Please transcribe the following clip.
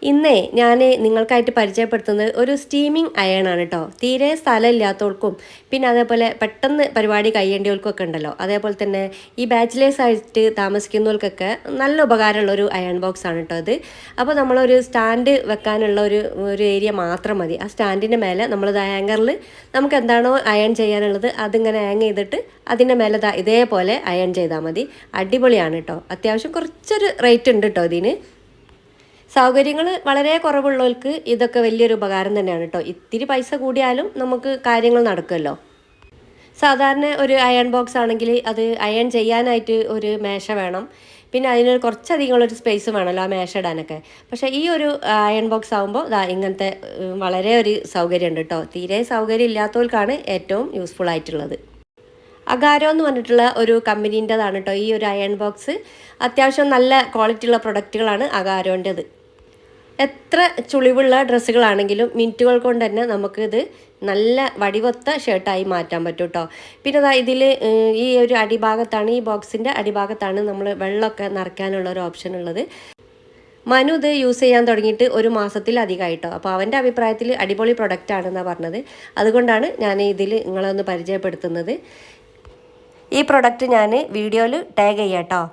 ഇന്നേ ഞാൻ നിങ്ങൾക്കായിട്ട് പരിചയപ്പെടുത്തുന്നത് ഒരു സ്റ്റീമിംഗ് അയണാണ് കേട്ടോ. തീരെ സ്ഥലമില്ലാത്തവർക്കും പിന്നെ അതേപോലെ പെട്ടെന്ന് പരിപാടി കഴിയേണ്ടവർക്കൊക്കെ ഉണ്ടല്ലോ, അതേപോലെ തന്നെ ഈ ബാച്ചിലേഴ്സ് ആയിട്ട് താമസിക്കുന്നവർക്കൊക്കെ നല്ല ഉപകാരമുള്ളൊരു അയൺ ബോക്സ് ആണ് കേട്ടോ ഇത്. അപ്പോൾ നമ്മളൊരു സ്റ്റാൻഡ് വെക്കാനുള്ള ഒരു ഏരിയ മാത്രം മതി. ആ സ്റ്റാൻഡിൻ്റെ മേലെ നമ്മൾ ഹാങ്ങറിൽ നമുക്ക് എന്താണോ അയൺ ചെയ്യാനുള്ളത് അതിങ്ങനെ ഹാങ് ചെയ്തിട്ട് അതിൻ്റെ മേലെ ഇതേപോലെ അയൺ ചെയ്താൽ മതി. അടിപൊളിയാണ് കേട്ടോ. അത്യാവശ്യം കുറച്ചൊരു റേറ്റ് ഉണ്ട് കേട്ടോ ഇതിന്. സൗകര്യങ്ങൾ വളരെ കുറവുള്ളവർക്ക് ഇതൊക്കെ വലിയൊരു ഉപകാരം തന്നെയാണ് കേട്ടോ. ഇത്തിരി പൈസ കൂടിയാലും നമുക്ക് കാര്യങ്ങൾ നടക്കുമല്ലോ. സാധാരണ ഒരു അയൺ ബോക്സ് ആണെങ്കിൽ അത് അയൺ ചെയ്യാനായിട്ട് ഒരു മേശ വേണം, പിന്നെ അതിന് കുറച്ചധികമുള്ളൊരു സ്പേസ് വേണമല്ലോ ആ മേശ ഇടാനൊക്കെ. പക്ഷേ ഈ ഒരു അയൺ ബോക്സ് ആകുമ്പോൾ ഇങ്ങനത്തെ വളരെ ഒരു സൗകര്യമുണ്ട് കേട്ടോ. തീരെ സൗകര്യം ഇല്ലാത്തവർക്കാണ് ഏറ്റവും യൂസ്ഫുൾ ആയിട്ടുള്ളത്. അഗാരോ എന്ന് പറഞ്ഞിട്ടുള്ള ഒരു കമ്പനീൻ്റെതാണ് കേട്ടോ ഈ ഒരു അയൺ ബോക്സ്. അത്യാവശ്യം നല്ല ക്വാളിറ്റി ഉള്ള പ്രൊഡക്റ്റുകളാണ് അഗാരോൻ്റെത്. എത്ര ചുളിവുള്ള ഡ്രസ്സുകളാണെങ്കിലും മിനിറ്റുകൾ കൊണ്ട് തന്നെ നമുക്കിത് നല്ല വടിവൊത്ത ഷർട്ടായി മാറ്റാൻ പറ്റും കേട്ടോ. പിന്നെ ഇതിൽ ഈ ഒരു അടിഭാഗത്താണ്, ഈ ബോക്സിൻ്റെ അടിഭാഗത്താണ് നമ്മൾ വെള്ളമൊക്കെ നിറയ്ക്കാനുള്ള ഒരു ഓപ്ഷൻ ഉള്ളത്. മനു ഇത് യൂസ് ചെയ്യാൻ തുടങ്ങിയിട്ട് ഒരു മാസത്തിലധികമായിട്ടോ. അപ്പോൾ അവൻ്റെ അഭിപ്രായത്തിൽ അടിപൊളി പ്രൊഡക്റ്റാണെന്നാണ് പറഞ്ഞത്. അതുകൊണ്ടാണ് ഞാൻ ഇതിൽ നിങ്ങളെ ഒന്ന് പരിചയപ്പെടുത്തുന്നത്. ഈ പ്രൊഡക്റ്റ് ഞാൻ വീഡിയോയിൽ ടാഗ് ചെയ്യാം കേട്ടോ.